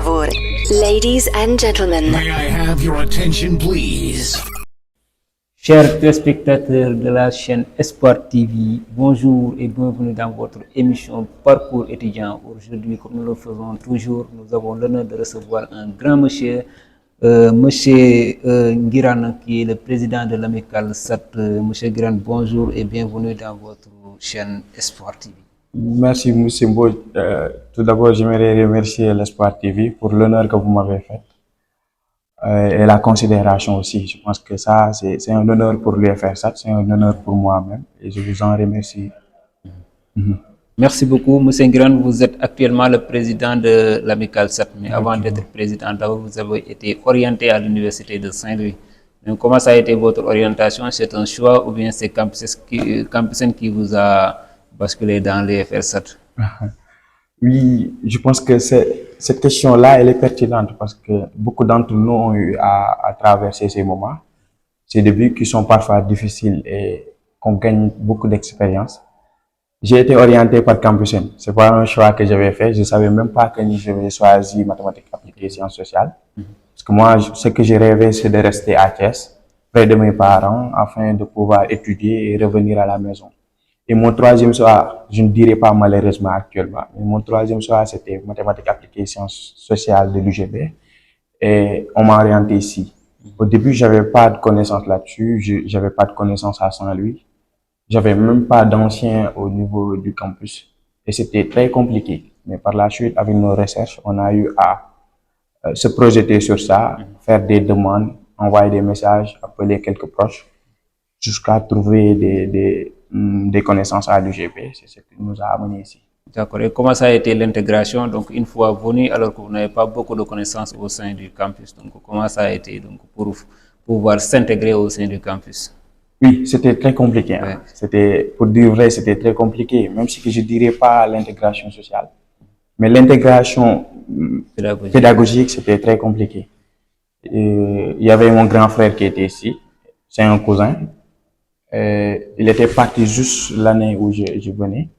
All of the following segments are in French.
favor. Ladies and gentlemen. May I have your attention, please? Chers téléspectateurs de la chaîne Espoir TV, bonjour et bienvenue dans votre émission Parcours étudiant. Aujourd'hui, comme nous le faisons toujours, nous avons l'honneur de recevoir un grand monsieur, monsieur Nguirane, qui est le président de l'amicale SAT. Monsieur Nguirane, bonjour et bienvenue dans votre chaîne Espoir TV. Merci, Monsieur Mbo. Tout d'abord, j'aimerais remercier l'Espoir TV pour l'honneur que vous m'avez fait et la considération aussi. Je pense que ça, c'est un honneur pour l'UFR-SAT, c'est un honneur pour moi-même et je vous en remercie. Merci beaucoup. Monsieur Nguirane, vous êtes actuellement le président de l'amicale SAT, mais avant d'être président, d'abord, vous avez été orienté à l'université de Saint-Louis. Donc, comment ça a été votre orientation? C'est un choix ou bien c'est Campusen qui vous a basculé dans l'UFR-SAT? Oui, je pense que cette question-là, elle est pertinente parce que beaucoup d'entre nous ont eu à traverser ces moments, ces débuts qui sont parfois difficiles et qu'on gagne beaucoup d'expérience. J'ai été orienté par Campusen. C'est pas un choix que j'avais fait. Je savais même pas que j'avais choisi mathématiques appliquées et sciences sociales. Parce que moi, ce que j'ai rêvé, c'est de rester à Thiès, près de mes parents, afin de pouvoir étudier et revenir à la maison. Et mon troisième choix, je ne dirais pas malheureusement actuellement, mais mon troisième choix, c'était mathématiques appliquées et sciences sociales de l'UGB. Et on m'a orienté ici. Au début, j'avais pas de connaissances là-dessus, j'avais pas de connaissances à Saint-Louis. J'avais même pas d'anciens au niveau du campus. Et c'était très compliqué. Mais par la suite, avec nos recherches, on a eu à se projeter sur ça, faire des demandes, envoyer des messages, appeler quelques proches, jusqu'à trouver des connaissances à l'UGB. C'est ce qui nous a amenés ici. D'accord. Et comment ça a été l'intégration? Donc, une fois venu, alors que vous n'avez pas beaucoup de connaissances au sein du campus, donc comment ça a été donc, pour pouvoir s'intégrer au sein du campus? Oui, c'était très compliqué. Hein. Ouais. C'était, pour dire vrai, c'était très compliqué, même si je dirais pas l'intégration sociale. Mais l'intégration pédagogique, c'était très compliqué. Et il y avait mon grand frère qui était ici, c'est un cousin. Il était parti juste l'année où je venais.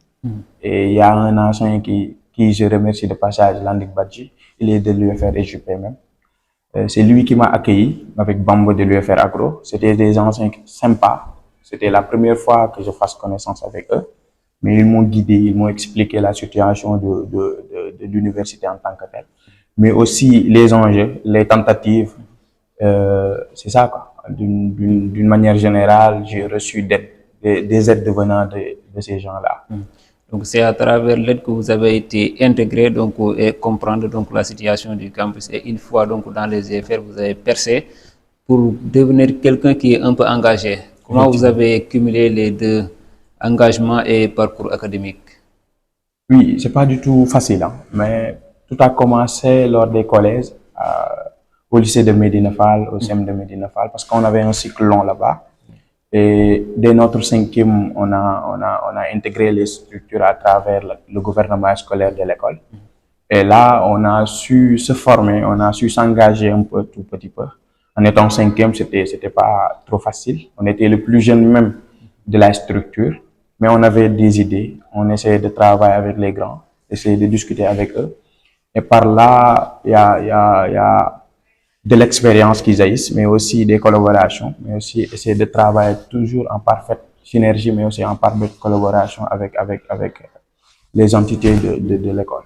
Et il y a un ancien qui je remercie de passage, Landik Badji. Il est de l'UFR et JP même. C'est lui qui m'a accueilli avec Bambo de l'UFR Agro. C'était des anciens sympas. C'était la première fois que je fasse connaissance avec eux. Mais ils m'ont guidé, ils m'ont expliqué la situation de l'université en tant que telle. Mais aussi les enjeux, les tentatives. C'est ça, quoi. D'une manière générale, j'ai reçu des aides venant de ces gens-là. Donc, c'est à travers l'aide que vous avez été intégré donc, et comprendre donc, la situation du campus. Et une fois donc, dans les UFR, vous avez percé pour devenir quelqu'un qui est un peu engagé. Comment vous avez cumulé les deux, engagement et parcours académique? Oui, c'est pas du tout facile, hein, mais tout a commencé lors des collèges, au lycée de Médina Fall, au CEM de Médina Fall, parce qu'on avait un cycle long là-bas. Et dès notre cinquième, on a intégré les structures à travers le gouvernement scolaire de l'école. Et là, on a su se former, on a su s'engager un peu, tout petit peu. En étant cinquième, c'était pas trop facile. On était le plus jeune même de la structure, mais on avait des idées. On essayait de travailler avec les grands, essayer de discuter avec eux. Et par là, il y a de l'expérience qu'ils haïssent, mais aussi des collaborations, mais aussi essayer de travailler toujours en parfaite synergie, mais aussi en parfaite collaboration avec les entités de l'école.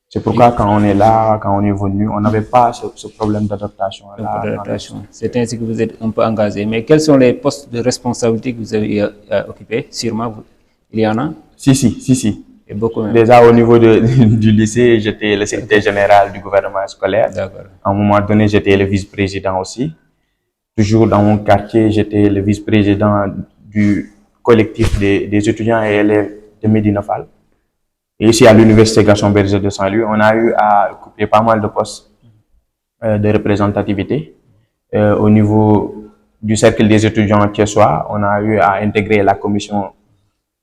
C'est pourquoi quand on est là, quand on est venu, on n'avait pas ce problème d'adaptation. C'est ainsi que vous êtes un peu engagé. Mais quels sont les postes de responsabilité que vous avez occupés? Sûrement, il y en a? Si. Et beaucoup même. Déjà au niveau du lycée, j'étais le secrétaire général du gouvernement scolaire. À un moment donné, j'étais le vice-président aussi. Toujours dans mon quartier, j'étais le vice-président du collectif des étudiants et élèves de Médina Fall. Et ici à l'université Gaston Berger de Saint-Louis, on a eu à occuper pas mal de postes de représentativité. Au niveau du cercle des étudiants thiessois, on a eu à intégrer la commission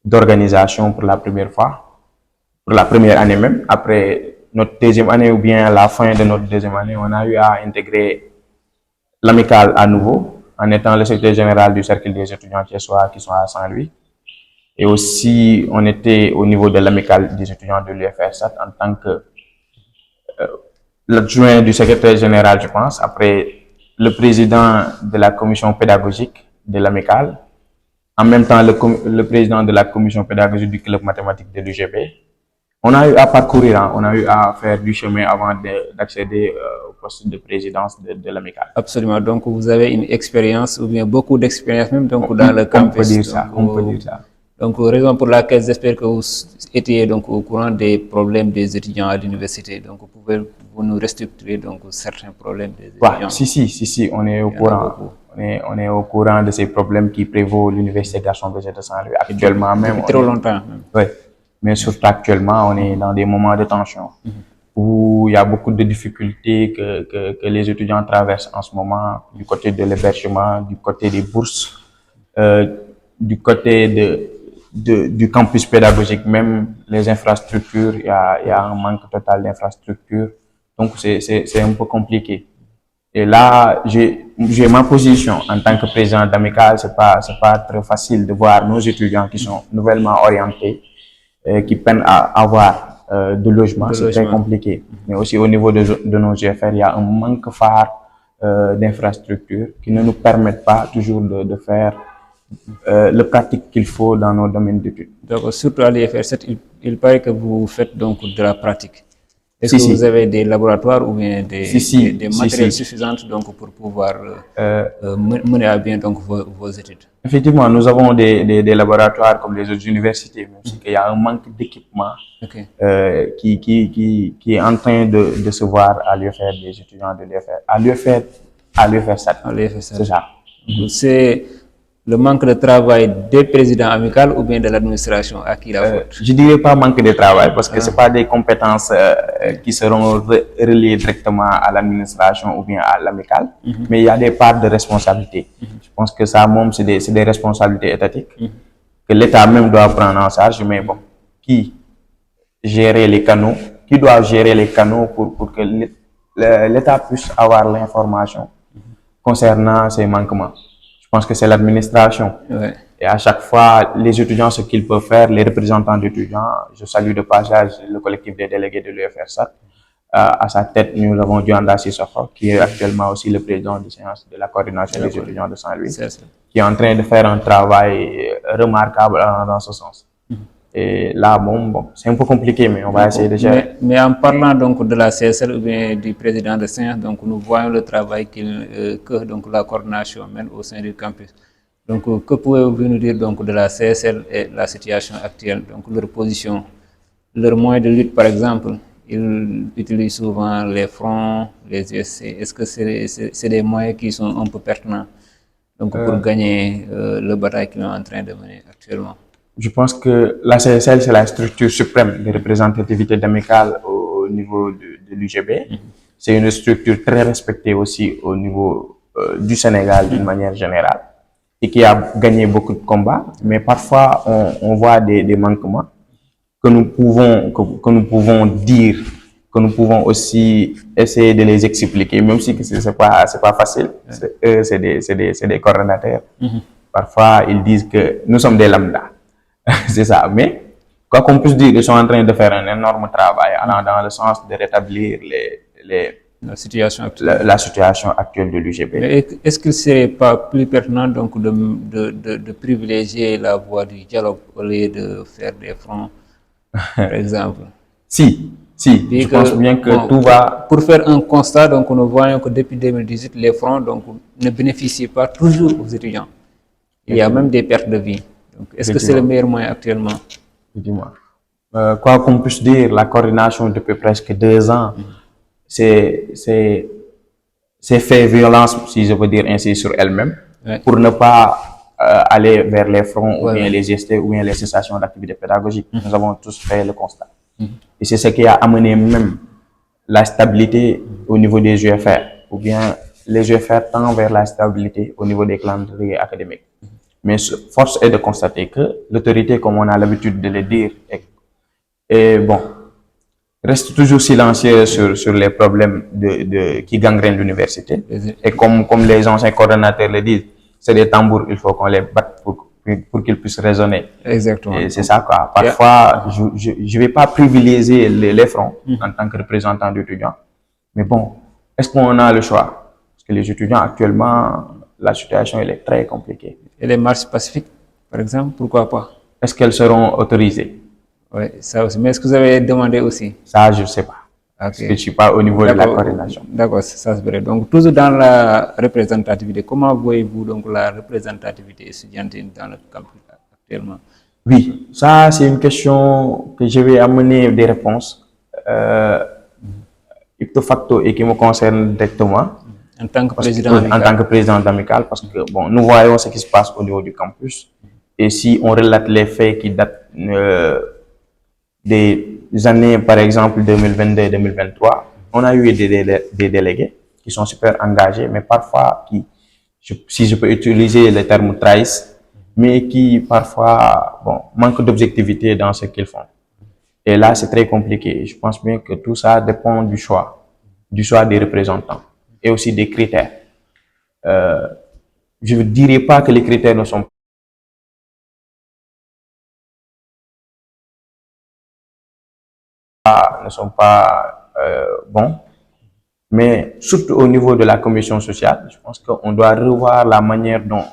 d'organisation pour la première fois. Pour la première année même, après notre deuxième année ou bien à la fin de notre deuxième année, on a eu à intégrer l'amicale à nouveau, en étant le secrétaire général du cercle des étudiants thiessois qui sont à Saint-Louis. Et aussi, on était au niveau de l'amicale des étudiants de l'UFR-SAT en tant que l'adjoint du secrétaire général, je pense, après le président de la commission pédagogique de l'amicale, en même temps le président de la commission pédagogique du club mathématique de l'UGB. On a eu à parcourir, hein, on a eu à faire du chemin avant d'accéder au poste de présidence de l'amicale. Absolument. Donc, vous avez une expérience, ou bien beaucoup d'expérience même donc, dans le campus. On peut dire ça, on peut dire ça. Donc, raison pour laquelle j'espère que vous étiez donc, au courant des problèmes des étudiants à l'université. Donc, pouvez-vous nous restructurer donc, certains problèmes des étudiants? Si, on est au courant. On est au courant de ces problèmes qui prévaut l'université Gaston Berger de Saint-Louis actuellement même. Depuis trop longtemps. Même. Oui, mais surtout actuellement, on est dans des moments de tension où il y a beaucoup de difficultés que les étudiants traversent en ce moment du côté de l'hébergement, du côté des bourses, du côté du campus pédagogique, même les infrastructures, il y a un manque total d'infrastructures. Donc, c'est un peu compliqué. Et là, j'ai ma position en tant que président d'amicale. C'est pas très facile de voir nos étudiants qui sont nouvellement orientés, qui peinent à avoir de logement. C'est très compliqué. Mais aussi au niveau de nos GFR, il y a un manque phare d'infrastructures qui ne nous permettent pas toujours de faire le pratique qu'il faut dans nos domaines d'études. Donc, surtout à l'IFR 7, il paraît que vous faites donc de la pratique. Est-ce que vous avez des laboratoires ou bien des matériels suffisants donc, pour pouvoir mener à bien donc, vos études? Effectivement, nous avons des laboratoires comme les autres universités, même si il y a un manque d'équipement qui est en train de se voir à l'UFR, des étudiants de l'UFR. À l'UFR 7. C'est ça. C'est le manque de travail des présidents amicaux ou bien de l'administration à qui la faute? Je dirais pas manque de travail parce que c'est pas des compétences qui seront reliées directement à l'administration ou bien à l'amicale, mais il y a des parts de responsabilité. Je pense que ça, même, c'est des responsabilités étatiques que l'État même doit prendre en charge, mais bon, qui doit gérer les canaux pour que l'État puisse avoir l'information concernant ces manquements. Je pense que c'est l'administration. Ouais. Et à chaque fois, les étudiants, ce qu'ils peuvent faire, les représentants d'étudiants, je salue de passage le collectif des délégués de l'UFR7. À sa tête, nous avons Dianda Sissoko, qui est actuellement aussi le président de séance de la coordination des étudiants de Saint-Louis, qui est en train de faire un travail remarquable dans ce sens. Et là, bon, c'est un peu compliqué, mais on va essayer de gérer. Mais en parlant donc de la CSL ou bien du président de séance, donc nous voyons le travail que donc la coordination mène au sein du campus. Donc, que pouvez-vous nous dire donc de la CSL et la situation actuelle, donc leur position, leurs moyens de lutte par exemple? Ils utilisent souvent les fronts, les USC. Est-ce que c'est des moyens qui sont un peu pertinents donc, pour gagner le bataille qu'ils sont en train de mener actuellement? Je pense que la CSL, c'est la structure suprême de représentativité d'amicale au niveau de l'UGB. C'est une structure très respectée aussi au niveau du Sénégal d'une manière générale et qui a gagné beaucoup de combats. Mais parfois, on voit des manquements que nous pouvons dire, que nous pouvons aussi essayer de les expliquer, même si c'est pas facile. C'est des coordonnateurs. Parfois, ils disent que nous sommes des lambda. C'est ça, mais quoi qu'on puisse dire, ils sont en train de faire un énorme travail allant dans le sens de rétablir la situation actuelle de l'UGB. Est-ce qu'il ne serait pas plus pertinent donc de privilégier la voie du dialogue au lieu de faire des fronts, par exemple? Si, je pense bien que tout va... Pour faire un constat, donc nous voyons que depuis 2018, les fronts donc, ne bénéficient pas toujours aux étudiants. Il y a même des pertes de vie. Est-ce que c'est le meilleur moyen actuellement? Dis-moi. Quoi qu'on puisse dire, la coordination depuis presque 2 ans, c'est fait violence, si je veux dire ainsi, sur elle-même, pour ne pas aller vers les fronts ou bien les gestes ou bien les cessations d'activités pédagogiques. Nous avons tous fait le constat. Et c'est ce qui a amené même la stabilité au niveau des UFR, ou bien les UFR tendent vers la stabilité au niveau des calendriers académiques. Mais force est de constater que l'autorité, comme on a l'habitude de le dire, reste toujours silencieuse sur les problèmes qui gangrènent l'université. Et comme les anciens coordonnateurs le disent, c'est des tambours, il faut qu'on les batte pour qu'ils puissent résonner. Exactement. Et c'est ça, quoi. Parfois, je ne vais pas privilégier les fronts en tant que représentant d'étudiants, Mais bon, est-ce qu'on a le choix? Parce que les étudiants actuellement, la situation elle est très compliquée. Et les marches pacifiques, par exemple, pourquoi pas? Est-ce qu'elles seront autorisées? Oui, ça aussi. Mais est-ce que vous avez demandé aussi? Ça, je ne sais pas. Parce Ok. que je ne suis pas au niveau de la coordination. D'accord, ça c'est vrai. Donc, toujours dans la représentativité, comment voyez-vous donc la représentativité estudiantine dans le campus actuellement? Oui, ça c'est une question que je vais amener des réponses ipso facto et qui me concerne directement. En tant que Parce que, président amical. en tant que président d'Amical, parce que bon, nous voyons ce qui se passe au niveau du campus. Et si on relate les faits qui datent des années, par exemple 2022-2023, on a eu des délégués qui sont super engagés, mais parfois qui, si je peux utiliser le terme trahissent, mais qui parfois bon, manquent d'objectivité dans ce qu'ils font. Et là, c'est très compliqué. Je pense bien que tout ça dépend du choix des représentants et aussi des critères. Je ne dirais pas que les critères ne sont pas bons, mais surtout au niveau de la commission sociale, je pense qu'on doit revoir la manière dont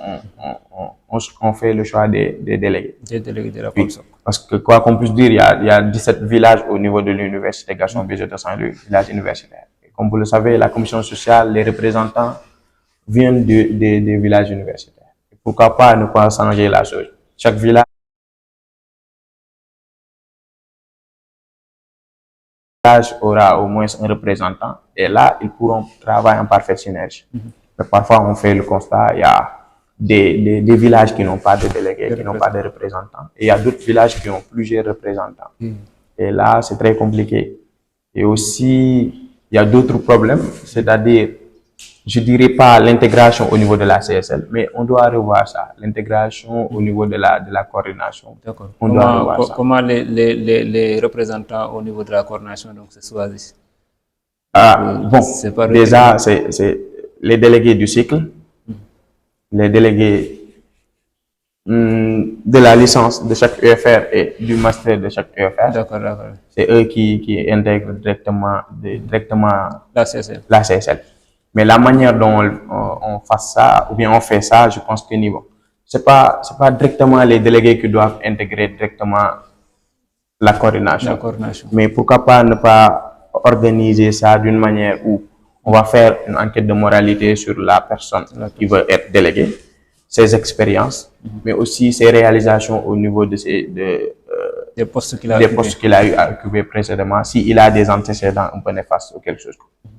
on fait le choix des délégués. Des délégués de la Oui, Comso. parce que quoi qu'on puisse dire, il y a 17 villages au niveau de l'université Gaston Berger de Saint-Louis, village universitaire. Et comme vous le savez, la commission sociale, les représentants viennent des villages universitaires. Et pourquoi pas ne pas changer la chose? Chaque village aura au moins un représentant et là, ils pourront travailler en parfaite synergie. Mais parfois, on fait le constat, il y a des villages qui n'ont pas de délégués, qui n'ont pas de représentants. Et il y a d'autres villages qui ont plusieurs représentants. Et là, c'est très compliqué. Et aussi, il y a d'autres problèmes, c'est-à-dire, je dirais pas l'intégration au niveau de la CSL, mais on doit revoir ça, l'intégration au niveau de la coordination. D'accord. On doit revoir ça. Comment les représentants au niveau de la coordination donc, se choisissent? Bon, C'est pas déjà, c'est les délégués du cycle, les délégués de la licence de chaque UFR et du master de chaque UFR. D'accord, d'accord. C'est eux qui intègrent directement La CSL. la CSL. Mais la manière dont on fasse ça, ou bien on fait ça, je pense que niveau. C'est pas directement les délégués qui doivent intégrer directement la coordination. La coordination. Mais pourquoi pas ne pas organiser ça d'une manière où on va faire une enquête de moralité sur la personne qui veut être déléguée, ses expériences, mais aussi ses réalisations au niveau de des postes qu'il a eu à occuper précédemment, s'il a des antécédents un peu néfastes ou quelque chose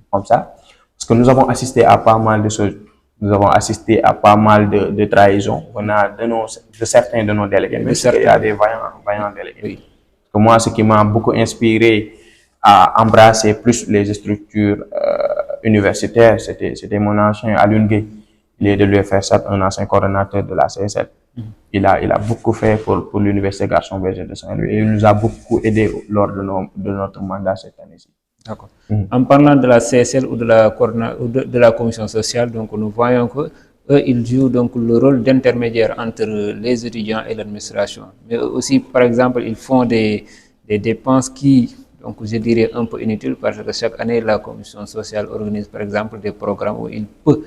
comme ça. Parce que nous avons assisté à pas mal de choses. Nous avons assisté à pas mal de trahisons. On a de certains de nos délégués, mais il y a des vaillants délégués. Oui. Parce que moi, ce qui m'a beaucoup inspiré à embrasser plus les structures universitaires, c'était mon ancien Alioune Gueye. Il est de l'UFR7, un ancien coordonnateur de la CSL. Il a beaucoup fait pour l'université Gaston Berger de Saint-Louis. Il nous a beaucoup aidé lors de notre mandat cette année-ci. D'accord. En parlant de la CSL ou de la commission sociale, donc nous voyons que eux, ils jouent donc le rôle d'intermédiaire entre les étudiants et l'administration. Mais aussi, par exemple, ils font des dépenses qui, donc je dirais, un peu inutiles parce que chaque année, la commission sociale organise, par exemple, des programmes où il peut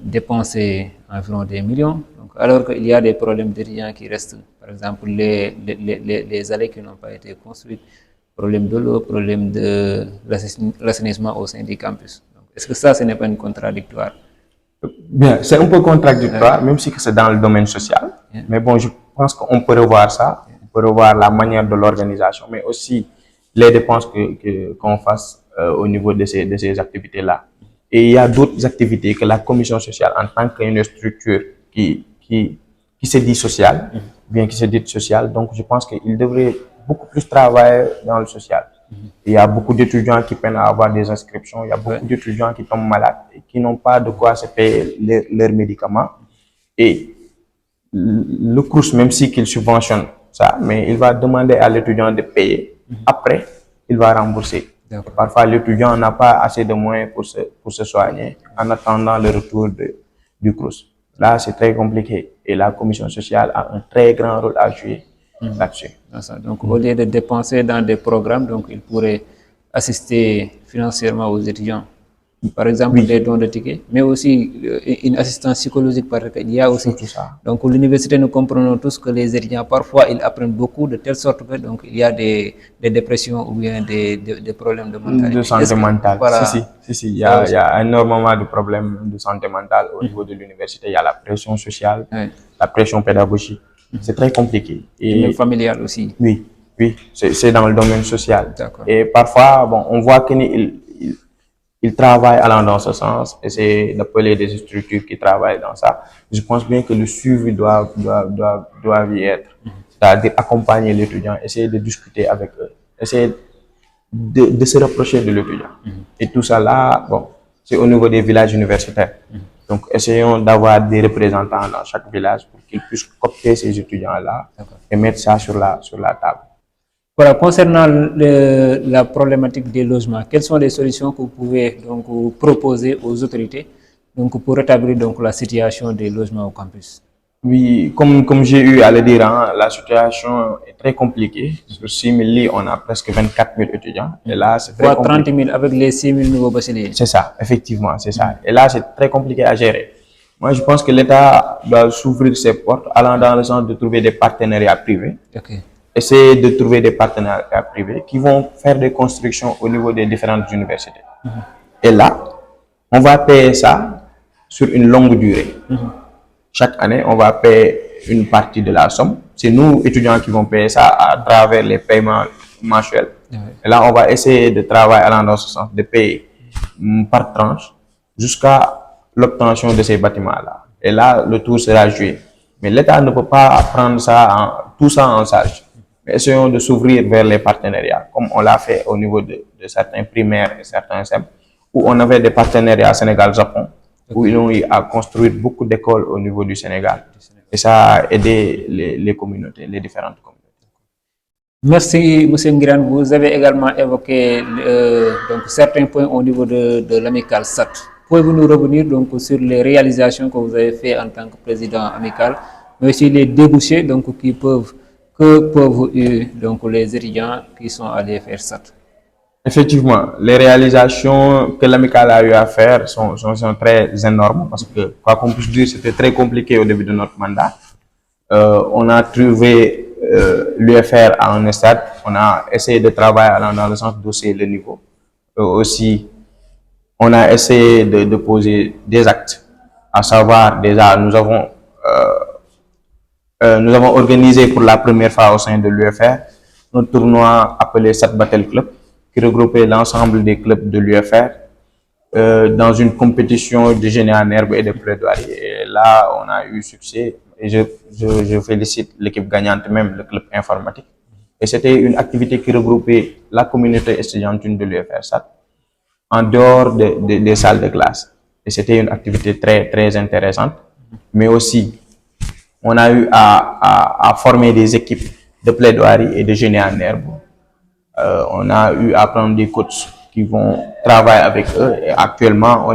dépenser environ des millions. Donc, alors qu'il y a des problèmes d'étudiants qui restent, par exemple, les allées qui n'ont pas été construites, problème de l'eau, problème de l'assainissement au sein du campus. Est-ce que ça, ce n'est pas une contradictoire? Bien, c'est un peu contradictoire, même si c'est dans le domaine social. Mais bon, je pense qu'on peut revoir ça. On peut revoir la manière de l'organisation, mais aussi les dépenses qu'on fasse au niveau de ces activités-là. Et il y a d'autres activités que la commission sociale, en tant qu'une structure qui se dit sociale, bien qui se dit sociale, donc je pense qu'il devrait beaucoup plus travailler dans le social. Il y a beaucoup d'étudiants qui peinent à avoir des inscriptions, il y a beaucoup d'étudiants qui tombent malades et qui n'ont pas de quoi se payer leurs médicaments. Et le CROUS, même si qu'il subventionne ça, mais il va demander à l'étudiant de payer. Après, il va rembourser. Parfois, l'étudiant n'a pas assez de moyens pour se soigner en attendant le retour du CROUS. Là, c'est très compliqué. Et la commission sociale a un très grand rôle à jouer là-dessus. Donc, au lieu de dépenser dans des programmes, donc, il pourrait assister financièrement aux étudiants. Par exemple, des dons de tickets, mais aussi une assistance psychologique parce qu'il y a aussi tout ça. donc l'université, nous comprenons tous que les étudiants parfois ils apprennent beaucoup de telle sorte que donc il y a des dépressions ou bien des problèmes de mentalité. De santé mentale. Voilà. Si, il y a énormément de problèmes de santé mentale au niveau de l'université. Il y a la pression sociale, Ouais. la pression pédagogique. C'est très compliqué. Et même familial aussi. Oui, c'est dans le domaine social. D'accord. Et parfois, bon, on voit qu'ils travaillent allant dans ce sens, essayer d'appeler des structures qui travaillent dans ça. Je pense bien que le suivi doit y être. C'est-à-dire accompagner l'étudiant, essayer de discuter avec eux, essayer de se rapprocher de l'étudiant. Et tout ça là, bon, c'est au niveau des villages universitaires. Donc, essayons d'avoir des représentants dans chaque village pour qu'ils puissent coopter ces étudiants-là et mettre ça sur la table. Voilà, concernant la problématique des logements, quelles sont les solutions que vous pouvez donc proposer aux autorités donc, pour rétablir donc, la situation des logements au campus? Oui, comme j'ai eu à le dire, hein, la situation est très compliquée. Sur 6 000 lits, on a presque 24 000 étudiants. Et là, c'est très compliqué. 30 000 avec les 6 000 nouveaux bacheliers. C'est ça, effectivement, c'est ça. Et là, c'est très compliqué à gérer. Moi, je pense que l'État doit s'ouvrir ses portes, allant dans le sens de trouver des partenariats privés. Okay. Essayer de trouver des partenariats privés qui vont faire des constructions au niveau des différentes universités. Et là, on va payer ça sur une longue durée. Chaque année, on va payer une partie de la somme. C'est nous, étudiants, qui vont payer ça à travers les paiements mensuels. Et là, on va essayer de travailler allant dans ce sens, de payer par tranche jusqu'à l'obtention de ces bâtiments-là. Et là, le tour sera joué. Mais l'État ne peut pas prendre tout ça en charge. Mais essayons de s'ouvrir vers les partenariats, comme on l'a fait au niveau de certains primaires et certains SEM, où on avait des partenariats Sénégal-Japon, où ils ont eu à construire beaucoup d'écoles au niveau du Sénégal. Et ça a aidé les communautés, les différentes communautés. Merci, M. Ngirane. Vous avez également évoqué donc, certains points au niveau de l'amicale SAT. Pouvez-vous nous revenir donc, sur les réalisations que vous avez faites en tant que président amical, mais aussi les débouchés donc, que peuvent donc, les étudiants qui sont allés faire SAT? Effectivement, les réalisations que l'amicale a eu à faire sont très énormes parce que, quoi qu'on puisse dire, c'était très compliqué au début de notre mandat. On a trouvé l'UFR à un stade, on a essayé de travailler dans le sens d'hausser le niveau. Aussi, on a essayé de poser des actes, à savoir déjà nous avons organisé pour la première fois au sein de l'UFR un tournoi appelé SAT Battle Club qui regroupait l'ensemble des clubs de l'UFR dans une compétition de génie en herbe et de plaidoirie. Et là, on a eu succès et je félicite l'équipe gagnante, même le club informatique. Et c'était une activité qui regroupait la communauté estudiantine de l'UFR SAT en dehors des salles de classe. Et c'était une activité très intéressante, mais aussi on a eu à former des équipes de plaidoirie et de génie en herbe. On a eu à prendre des coachs qui vont travailler avec eux et actuellement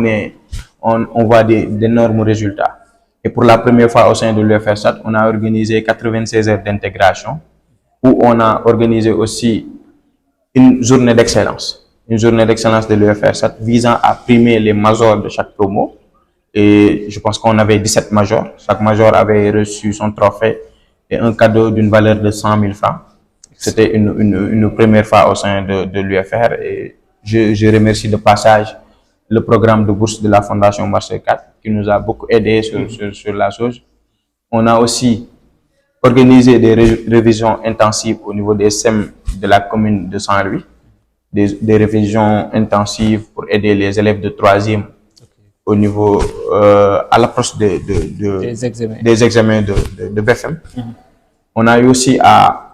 on voit d'énormes résultats. Et pour la première fois au sein de l'UFR-SAT, on a organisé 96 heures d'intégration où on a organisé aussi une journée d'excellence. Une journée d'excellence de l'UFR-SAT visant à primer les majors de chaque promo. Et je pense qu'on avait 17 majors. Chaque major avait reçu son trophée et un cadeau d'une valeur de 100 000 francs. C'était une première fois au sein de l'UFR et je remercie de passage le programme de bourse de la Fondation Marseille 4 qui nous a beaucoup aidé sur la chose. On a aussi organisé des révisions intensives au niveau des SEM de la commune de Saint-Louis, des révisions intensives pour aider les élèves de 3e au niveau, à l'approche des examens de BFM. On a eu aussi à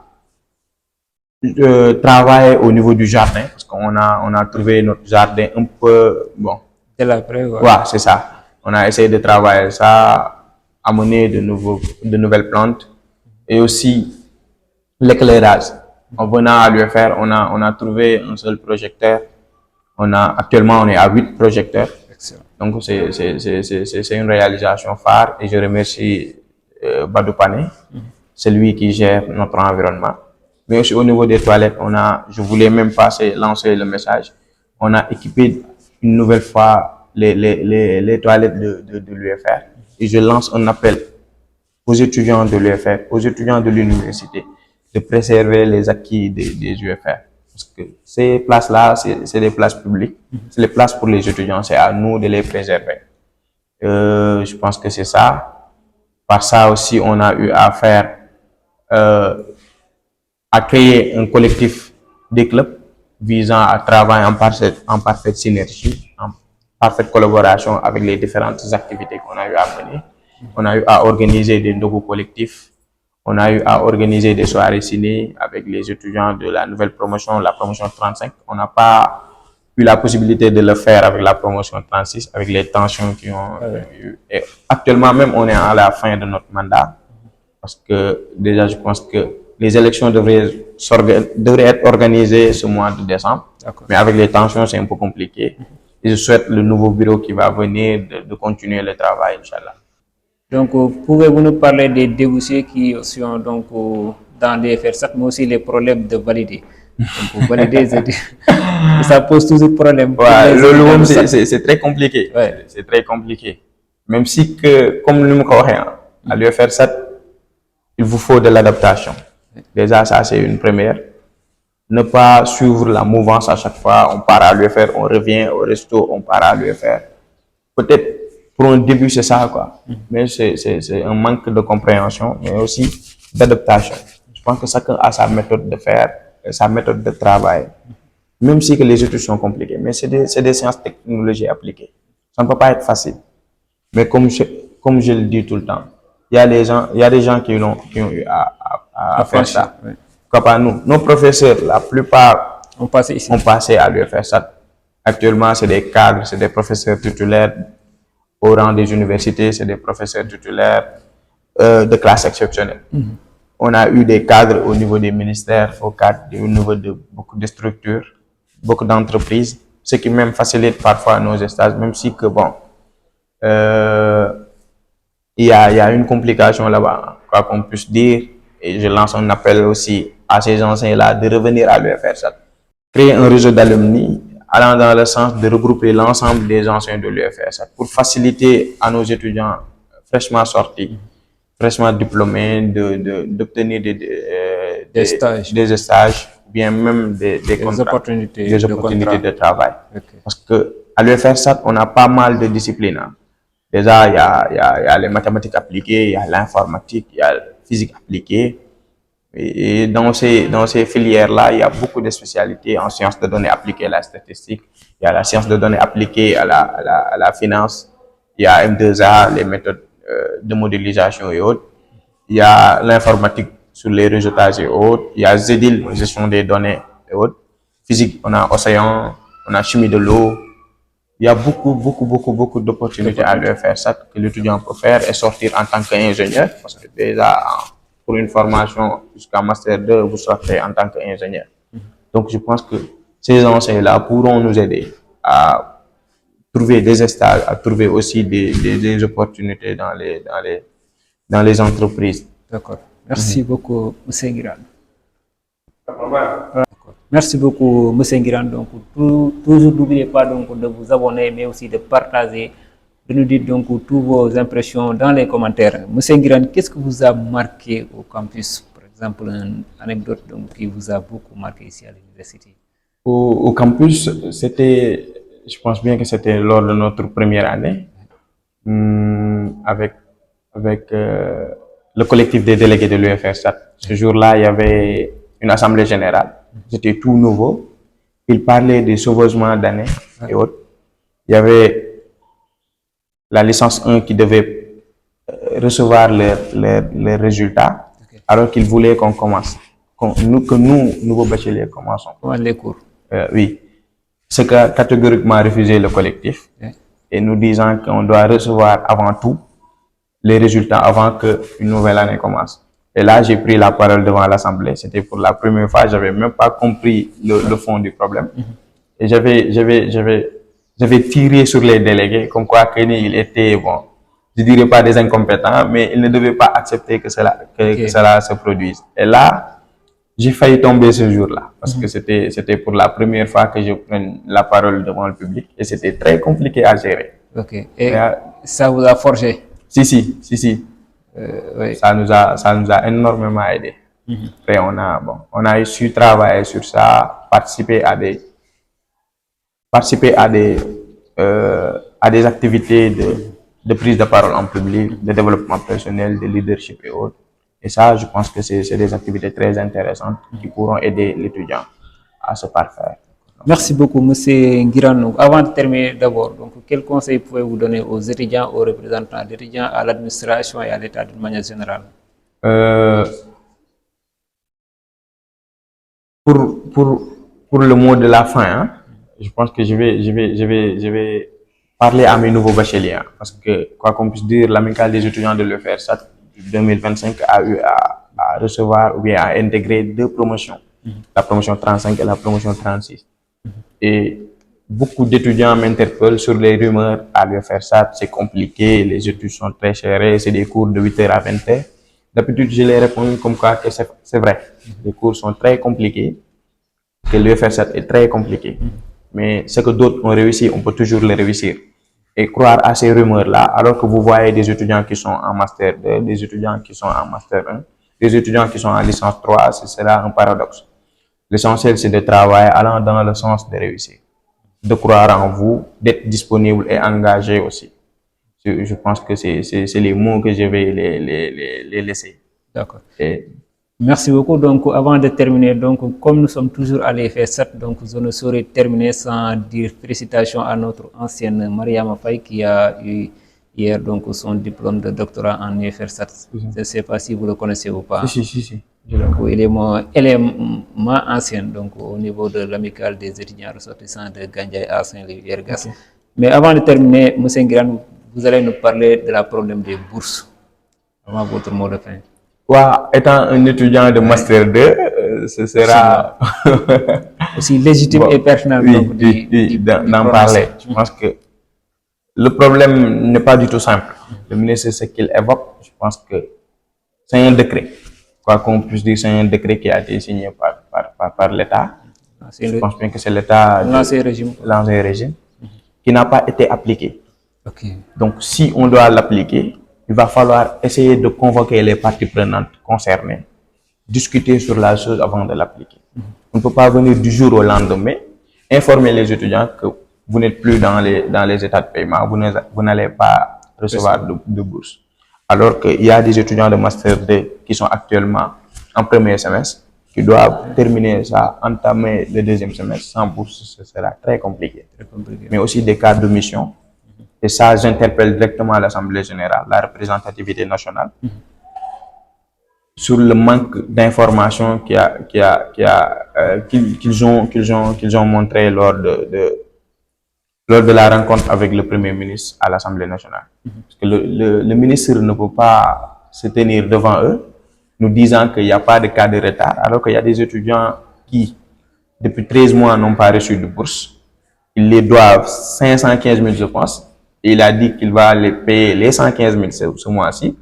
travailler au niveau du jardin, parce qu'on a trouvé notre jardin un peu, bon. C'est l'après, ouais, c'est ça. On a essayé de travailler ça, amener de nouvelles plantes, et aussi l'éclairage. En venant à l'UFR, on a trouvé un seul projecteur. Actuellement, on est à 8 projecteurs. Excellent. Donc, c'est une réalisation phare et je remercie Badou Pané, c'est lui qui gère notre environnement. Mais aussi au niveau des toilettes, je voulais même lancer le message. On a équipé une nouvelle fois les toilettes de l'UFR. Et je lance un appel aux étudiants de l'UFR, aux étudiants de l'université, de préserver les acquis des UFR. Parce que ces places-là, c'est des places publiques, c'est les places pour les étudiants, c'est à nous de les préserver. Je pense que c'est ça. Par ça aussi, on a eu à faire, à créer un collectif des clubs visant à travailler en parfaite synergie, en parfaite collaboration avec les différentes activités qu'on a eu à mener. On a eu à organiser des nouveaux collectifs. On a eu à organiser des soirées ciné avec les étudiants de la nouvelle promotion, la promotion 35. On n'a pas eu la possibilité de le faire avec la promotion 36, avec les tensions qui ont eu. Et actuellement même, on est à la fin de notre mandat. Parce que déjà, je pense que les élections devraient être organisées ce mois de décembre. Mais avec les tensions, c'est un peu compliqué. Et je souhaite le nouveau bureau qui va venir de continuer le travail, Inch'Allah. Donc, pouvez-vous nous parler des débouchés qui sont donc dans les FR7, mais aussi les problèmes de valider? Donc, valider, ça pose toujours problème. Ouais, c'est très compliqué. Ouais. C'est très compliqué. Même si, comme nous le à l'UFR7, il vous faut de l'adaptation. Déjà, ça, c'est une première. Ne pas suivre la mouvance à chaque fois. On part à l'UFR, on revient au resto, on part à l'UFR. Peut-être pour un début, c'est ça, quoi. Mais c'est un manque de compréhension, mais aussi d'adaptation. Je pense que chacun a sa méthode de faire, sa méthode de travail. Même si que les études sont compliquées, mais c'est des sciences technologiques appliquées. Ça ne peut pas être facile. Mais comme je le dis tout le temps, il y a des gens qui ont eu à faire ça. Oui. Comme pas nous. Nos professeurs, la plupart ont passé à l'UFR. Actuellement, c'est des cadres, c'est des professeurs titulaires au rang des universités, c'est des professeurs titulaires de classe exceptionnelle. On a eu des cadres au niveau des ministères, au niveau de beaucoup de structures, beaucoup d'entreprises, ce qui même facilite parfois nos stages, même si que bon, il y a une complication là-bas, quoi qu'on puisse dire, et je lance un appel aussi à ces anciens-là de revenir à l'UFR. Créer un réseau d'alumni allant dans le sens de regrouper l'ensemble des anciens de l'UFR pour faciliter à nos étudiants fraîchement sortis, fraîchement diplômés, d'obtenir des stages, bien même des opportunités de travail. Okay. Parce que à l'UFR, on a pas mal de disciplines. Hein. Déjà, il y a les mathématiques appliquées, il y a l'informatique, il y a la physique appliquée. Et dans ces filières-là, il y a beaucoup de spécialités en sciences de données appliquées à la statistique. Il y a la science de données appliquée à la finance. Il y a M2A, les méthodes de modélisation et autres. Il y a l'informatique sur les réseautages et autres. Il y a ZEDIL, gestion des données et autres. Physique, on a océan, on a chimie de l'eau. Il y a beaucoup d'opportunités à l'UFR, ça que l'étudiant peut faire et sortir en tant qu'ingénieur. Parce que déjà, pour une formation jusqu'à Master 2, vous sortez en tant qu'ingénieur. Donc, je pense que ces enseignants-là pourront nous aider à trouver des stages, à trouver aussi des opportunités dans les entreprises. D'accord. Merci beaucoup, M. Guiran. Merci beaucoup, M. Guiran. Donc, toujours n'oubliez pas donc, de vous abonner, mais aussi de partager, de nous dire donc toutes vos impressions dans les commentaires. M. Guiran, qu'est-ce que vous a marqué au campus? Par exemple, une anecdote donc, qui vous a beaucoup marqué ici à l'université. Au campus, je pense bien que c'était lors de notre première année, avec le collectif des délégués de l'UFR. Ce jour-là, il y avait une assemblée générale. C'était tout nouveau. Ils parlaient des sauvegements d'années et autres. Il y avait la licence 1 qui devait recevoir les résultats, alors qu'ils voulaient qu'on commence. Que nous, nouveaux bacheliers, commençons. Les cours. Oui. Ce qu'a catégoriquement refusé le collectif, et nous disant qu'on doit recevoir avant tout les résultats avant qu'une nouvelle année commence. Et là, j'ai pris la parole devant l'Assemblée. C'était pour la première fois, j'avais même pas compris le fond du problème. Et j'avais tiré sur les délégués, comme quoi qu'ils étaient, bon, je dirais pas des incompétents, mais ils ne devaient pas accepter que cela se produise. Et là, j'ai failli tomber ce jour-là parce que c'était pour la première fois que je prenais la parole devant le public et c'était très compliqué à gérer. Ok. Et Mais, ça vous a forgé? Si. Oui. Ça nous a énormément aidé. Après, on a su travailler sur ça, participer à des activités de prise de parole en public, de développement personnel, de leadership et autres. Et ça, je pense que c'est des activités très intéressantes qui pourront aider l'étudiant à se parfaire. Merci beaucoup, Monsieur Ngiranou. Avant de terminer d'abord, donc, quel conseil pouvez-vous donner aux étudiants, aux représentants d'étudiants, à l'administration et à l'État d'une manière générale? Pour le mot de la fin, hein, je pense que je vais parler à mes nouveaux bacheliers. Parce que, quoi qu'on puisse dire, l'amicale des étudiants de l'UFR 2025 a eu à recevoir ou bien à intégrer 2 promotions. La promotion 35 et la promotion 36. Et beaucoup d'étudiants m'interpellent sur les rumeurs à l'UFR SAT, c'est compliqué, les études sont très chères, c'est des cours de 8h à 20h. D'habitude, je les réponds comme quoi que c'est vrai. Les cours sont très compliqués, que l'UFR SAT est très compliqué. Mais ce que d'autres ont réussi, on peut toujours le réussir. Et croire à ces rumeurs-là, alors que vous voyez des étudiants qui sont en Master 2, des étudiants qui sont en Master 1, des étudiants qui sont en licence 3, ce sera un paradoxe. L'essentiel, c'est de travailler allant dans le sens de réussir, de croire en vous, d'être disponible et engagé aussi. Je pense que c'est les mots que je vais les laisser. D'accord. Et Merci beaucoup. Donc, avant de terminer, donc, comme nous sommes toujours à l'EFR7, donc, je ne saurais terminer sans dire félicitations à notre ancienne Mariama Faye qui a eu hier donc, son diplôme de doctorat en EFR7. Je ne sais pas si vous le connaissez ou pas. Si. Donc, elle est ma ancienne, donc, au niveau de l'amicale des étudiants ressortissants de Gandiaye à Saint-Louis-Ergas. Okay. Mais avant de terminer, M. Ngirane, vous allez nous parler de la problème des bourses. Avant votre mot de fin. Étant un étudiant de Master 2, ce sera aussi légitime et pertinent d'en parler. Je pense que le problème n'est pas du tout simple. Le ministre, ce qu'il évoque, je pense que c'est un décret. Quoi qu'on puisse dire, c'est un décret qui a été signé par l'État. Je pense bien que c'est l'État l'ancien régime qui n'a pas été appliqué. Okay. Donc, si on doit l'appliquer, il va falloir essayer de convoquer les parties prenantes concernées, discuter sur la chose avant de l'appliquer. On ne peut pas venir du jour au lendemain, informer les étudiants que vous n'êtes plus dans les états de paiement, vous n'allez pas recevoir de bourse. Alors qu'il y a des étudiants de Master 2 qui sont actuellement en premier semestre, qui doivent terminer ça, entamer le deuxième semestre sans bourse, ce sera très compliqué. Mais aussi des cas de mission. Et ça, j'interpelle directement l'Assemblée générale, la représentativité nationale, sur le manque d'informations qu'ils ont montré lors de la rencontre avec le Premier ministre à l'Assemblée nationale. Parce que le ministre ne peut pas se tenir devant eux, nous disant qu'il n'y a pas de cas de retard, alors qu'il y a des étudiants qui, depuis 13 mois, n'ont pas reçu de bourse. Ils les doivent 515 000, je pense. Et il a dit qu'il va les payer les 115 000 ce mois-ci.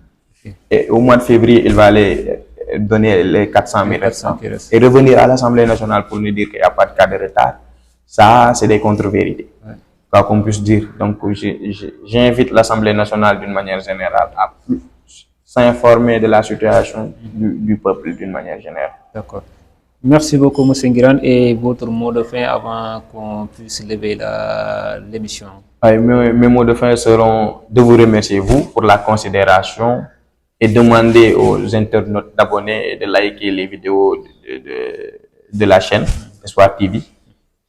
Et au mois de février, il va les donner les 400 000 restants. Et revenir à l'Assemblée nationale pour nous dire qu'il n'y a pas de cas de retard. Ça, c'est des contre-vérités. Ouais. Quoi qu'on puisse dire. Donc, j'invite l'Assemblée nationale d'une manière générale à s'informer de la situation du peuple d'une manière générale. D'accord. Merci beaucoup, M. Ngirane. Et votre mot de fin avant qu'on puisse lever l'émission? Mes mots de fin seront de vous remercier, vous, pour la considération et demander aux internautes d'abonner et de liker les vidéos de la chaîne Espoir TV,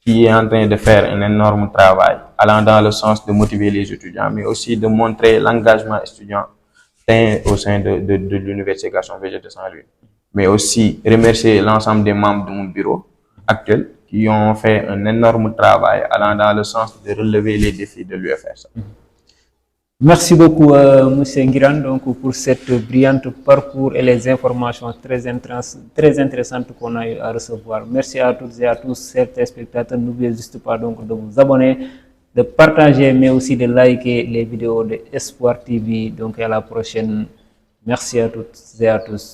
qui est en train de faire un énorme travail allant dans le sens de motiver les étudiants, mais aussi de montrer l'engagement étudiant au sein de l'Université Gaston Berger de Saint-Louis. Mais aussi remercier l'ensemble des membres de mon bureau actuel qui ont fait un énorme travail allant dans le sens de relever les défis de l'UFR. Merci beaucoup, M. Ngirane, donc, pour cette brillante parcours et les informations très intéressantes qu'on a eu à recevoir. Merci à toutes et à tous, chers téléspectateurs. N'oubliez juste pas donc, de vous abonner, de partager, mais aussi de liker les vidéos de Espoir TV. Donc, à la prochaine. Merci à toutes et à tous.